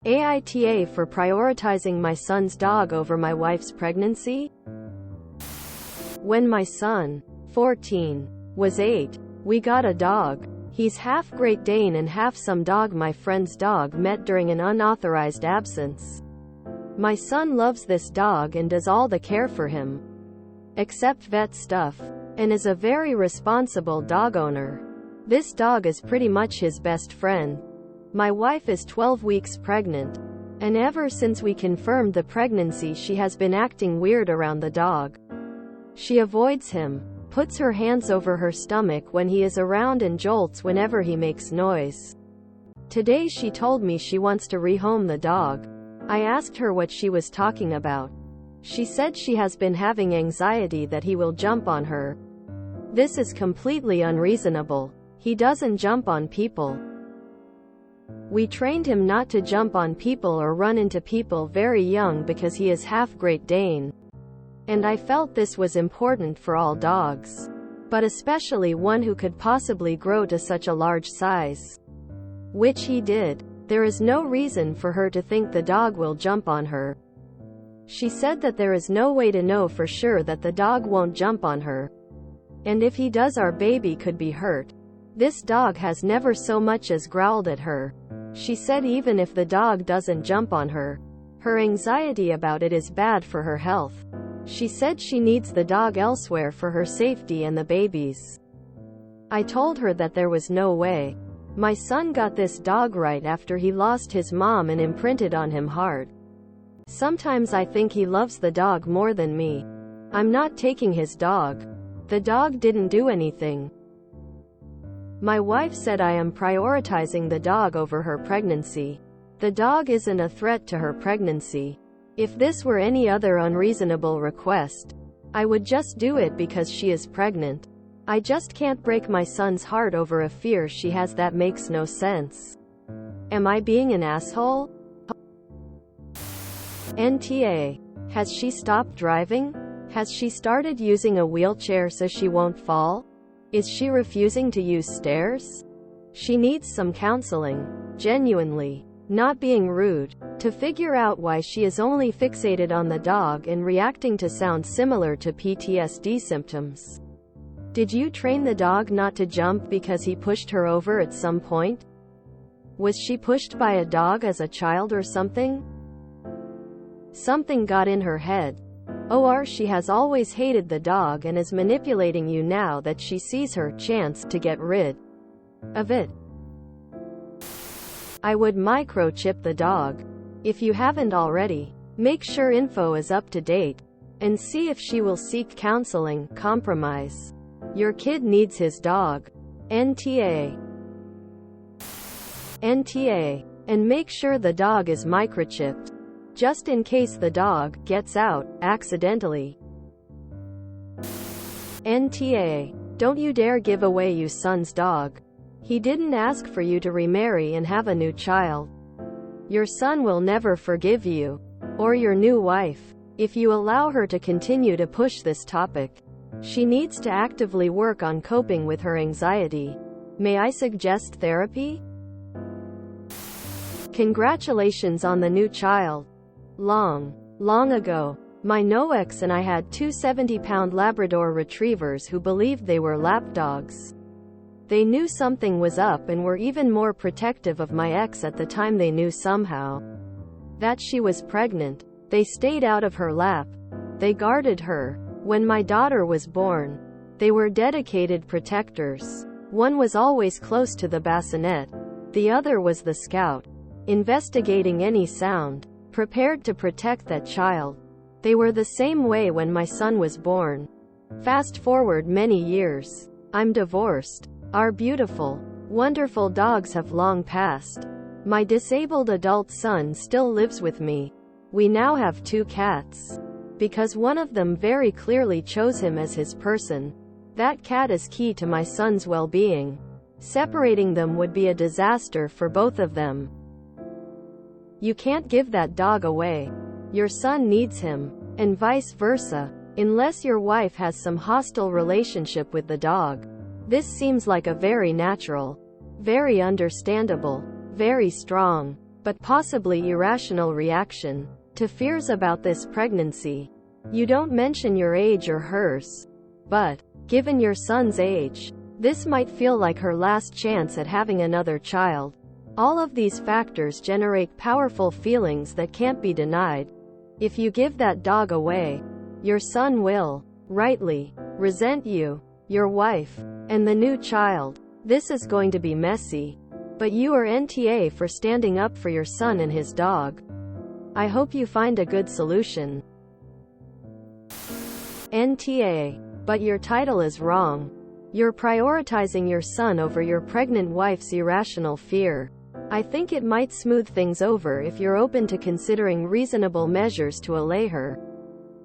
AITA for prioritizing my son's dog over my wife's pregnancy? When my son, 14, was 8, we got a dog. He's half Great Dane and half some dog my friend's dog met during an unauthorized absence. My son loves this dog and does all the care for him, except vet stuff, and is a very responsible dog owner. This dog is pretty much his best friend. My wife is 12 weeks pregnant, and ever since we confirmed the pregnancy she has been acting weird around the dog. She avoids him, puts her hands over her stomach when he is around and jolts whenever he makes noise. Today she told me she wants to rehome the dog. I asked her what she was talking about. She said she has been having anxiety that he will jump on her. This is completely unreasonable. He doesn't jump on people. We trained him not to jump on people or run into people very young because he is half Great Dane. And I felt this was important for all dogs, but especially one who could possibly grow to such a large size. Which he did. There is no reason for her to think the dog will jump on her. She said that there is no way to know for sure that the dog won't jump on her. And if he does, our baby could be hurt. This dog has never so much as growled at her. She said even if the dog doesn't jump on her, her anxiety about it is bad for her health. She said she needs the dog elsewhere for her safety and the baby's. I told her that there was no way. My son got this dog right after he lost his mom and imprinted on him hard. Sometimes I think he loves the dog more than me. I'm not taking his dog. The dog didn't do anything. My wife said I am prioritizing the dog over her pregnancy. The dog isn't a threat to her pregnancy. If this were any other unreasonable request, I would just do it because she is pregnant. I just can't break my son's heart over a fear she has that makes no sense. Am I being an asshole? NTA. Has she stopped driving? Has she started using a wheelchair so she won't fall? Is she refusing to use stairs? She needs some counseling. Genuinely. Not being rude. To figure out why she is only fixated on the dog and reacting to sound similar to PTSD symptoms. Did you train the dog not to jump because he pushed her over at some point? Was she pushed by a dog as a child or something? Something got in her head. Or she has always hated the dog and is manipulating you now that she sees her chance to get rid of it. I would microchip the dog. If you haven't already, make sure info is up to date, and see if she will seek counseling. Compromise. Your kid needs his dog. NTA. NTA. And make sure the dog is microchipped, just in case the dog gets out accidentally. NTA. Don't you dare give away your son's dog. He didn't ask for you to remarry and have a new child. Your son will never forgive you, or your new wife, if you allow her to continue to push this topic. She needs to actively work on coping with her anxiety. May I suggest therapy? Congratulations on the new child. Long ago, my no-ex and I had two 70-pound Labrador retrievers who believed they were lapdogs. They knew something was up and were even more protective of my ex at the time. They knew somehow that she was pregnant. They stayed out of her lap. They guarded her. When my daughter was born, they were dedicated protectors. One was always close to the bassinet. The other was the scout, investigating any sound, prepared to protect that child. They were the same way when my son was born. Fast forward many years. I'm divorced. Our beautiful, wonderful dogs have long passed. My disabled adult son still lives with me. We now have 2 cats. Because one of them very clearly chose him as his person. That cat is key to my son's well-being. Separating them would be a disaster for both of them. You can't give that dog away. Your son needs him, and vice versa, unless your wife has some hostile relationship with the dog. This seems like a very natural, very understandable, very strong but possibly irrational reaction to fears about this pregnancy. You don't mention your age or hers, but, given your son's age, this might feel like her last chance at having another child. All of these factors generate powerful feelings that can't be denied. If you give that dog away, your son will, rightly, resent you, your wife, and the new child. This is going to be messy. But you are NTA for standing up for your son and his dog. I hope you find a good solution. NTA. But your title is wrong. You're prioritizing your son over your pregnant wife's irrational fear. I think it might smooth things over if you're open to considering reasonable measures to allay her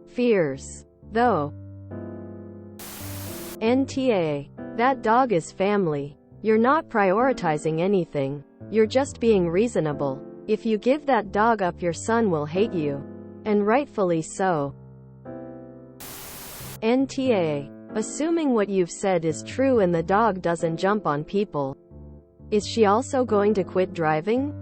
fears. Though. NTA. That dog is family. You're not prioritizing anything. You're just being reasonable. If you give that dog up, your son will hate you. And rightfully so. NTA. Assuming what you've said is true and the dog doesn't jump on people, is she also going to quit driving?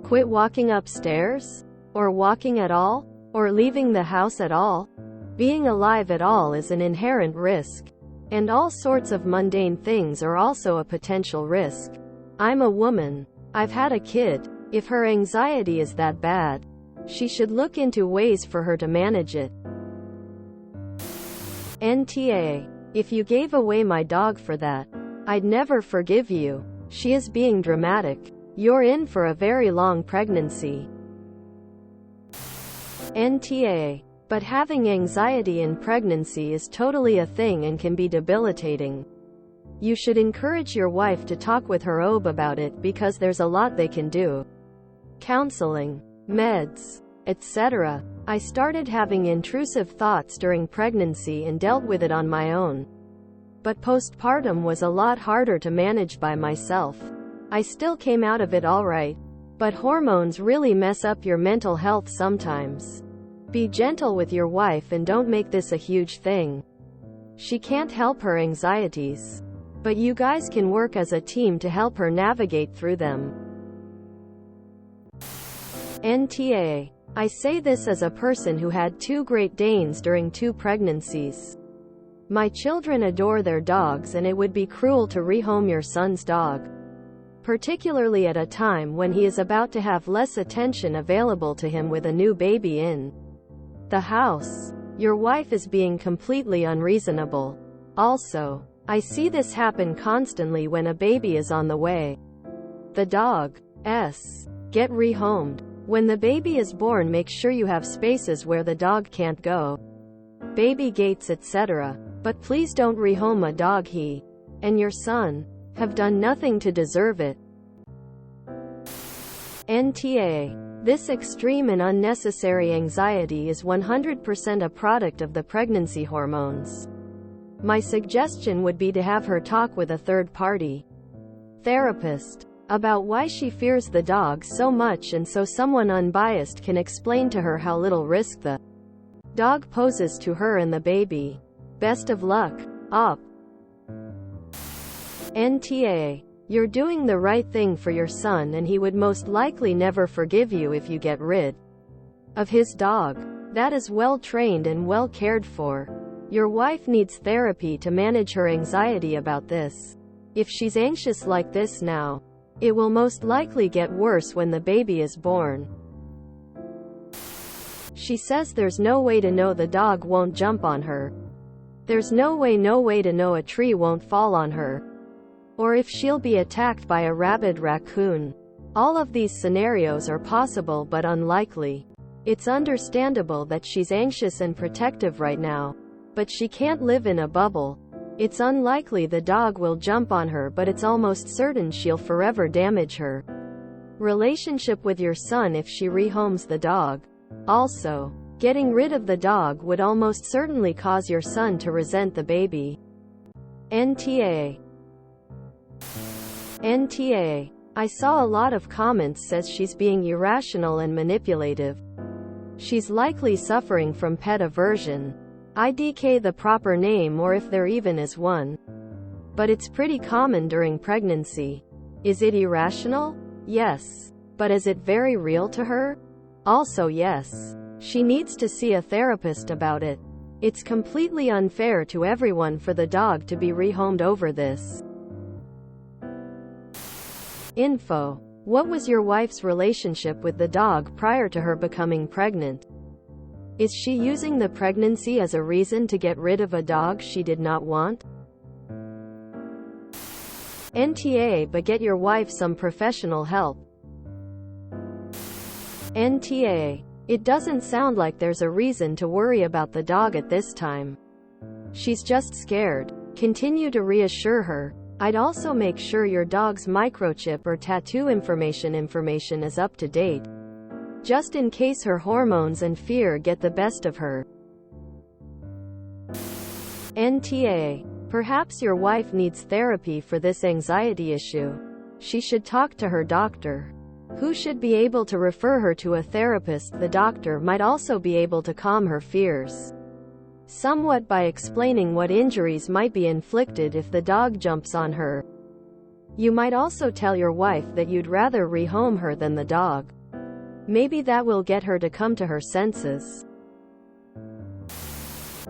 Quit walking upstairs? Or walking at all? Or leaving the house at all? Being alive at all is an inherent risk. And all sorts of mundane things are also a potential risk. I'm a woman. I've had a kid. If her anxiety is that bad, she should look into ways for her to manage it. NTA. If you gave away my dog for that, I'd never forgive you. She is being dramatic. You're in for a very long pregnancy. NTA. But having anxiety in pregnancy is totally a thing and can be debilitating. You should encourage your wife to talk with her OB about it because there's a lot they can do. Counseling, meds, etc. I started having intrusive thoughts during pregnancy and dealt with it on my own. But postpartum was a lot harder to manage by myself. I still came out of it alright. But hormones really mess up your mental health sometimes. Be gentle with your wife and don't make this a huge thing. She can't help her anxieties. But you guys can work as a team to help her navigate through them. NTA. I say this as a person who had 2 Great Danes during 2 pregnancies. My children adore their dogs and it would be cruel to rehome your son's dog. Particularly at a time when he is about to have less attention available to him with a new baby in the house. Your wife is being completely unreasonable. Also, I see this happen constantly when a baby is on the way. The dog's get rehomed. When the baby is born, make sure you have spaces where the dog can't go. Baby gates, etc. But please don't rehome a dog he and your son have done nothing to deserve it. NTA. This extreme and unnecessary anxiety is 100% a product of the pregnancy hormones. My suggestion would be to have her talk with a third-party therapist about why she fears the dog so much, and so someone unbiased can explain to her how little risk the dog poses to her and the baby. Best of luck. Op. NTA. You're doing the right thing for your son and he would most likely never forgive you if you get rid of his dog. That is well trained and well cared for. Your wife needs therapy to manage her anxiety about this. If she's anxious like this now, it will most likely get worse when the baby is born. She says there's no way to know the dog won't jump on her. There's no way to know a tree won't fall on her. Or if she'll be attacked by a rabid raccoon. All of these scenarios are possible but unlikely. It's understandable that she's anxious and protective right now. But she can't live in a bubble. It's unlikely the dog will jump on her, but it's almost certain she'll forever damage her relationship with your son if she rehomes the dog. Also, getting rid of the dog would almost certainly cause your son to resent the baby. NTA. NTA. I saw a lot of comments says she's being irrational and manipulative. She's likely suffering from pet aversion. IDK the proper name, or if there even is one. But it's pretty common during pregnancy. Is it irrational? Yes. But is it very real to her? Also yes. She needs to see a therapist about it. It's completely unfair to everyone for the dog to be rehomed over this. Info. What was your wife's relationship with the dog prior to her becoming pregnant? Is she using the pregnancy as a reason to get rid of a dog she did not want? NTA, but get your wife some professional help. NTA. It doesn't sound like there's a reason to worry about the dog at this time. She's just scared. Continue to reassure her. I'd also make sure your dog's microchip or tattoo information is up to date, just in case her hormones and fear get the best of her. NTA. Perhaps your wife needs therapy for this anxiety issue. She should talk to her doctor, who should be able to refer her to a therapist. The doctor might also be able to calm her fears somewhat by explaining what injuries might be inflicted if the dog jumps on her. You might also tell your wife that you'd rather rehome her than the dog. Maybe that will get her to come to her senses.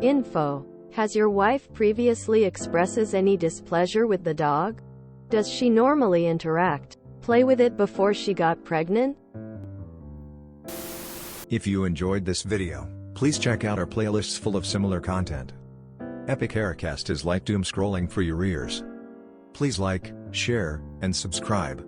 Info. Has your wife previously expresses any displeasure with the dog? Does she normally interact, play with it before she got pregnant? If you enjoyed this video, please check out our playlists full of similar content. Epic Haircast is like doom scrolling for your ears. Please like, share, and subscribe.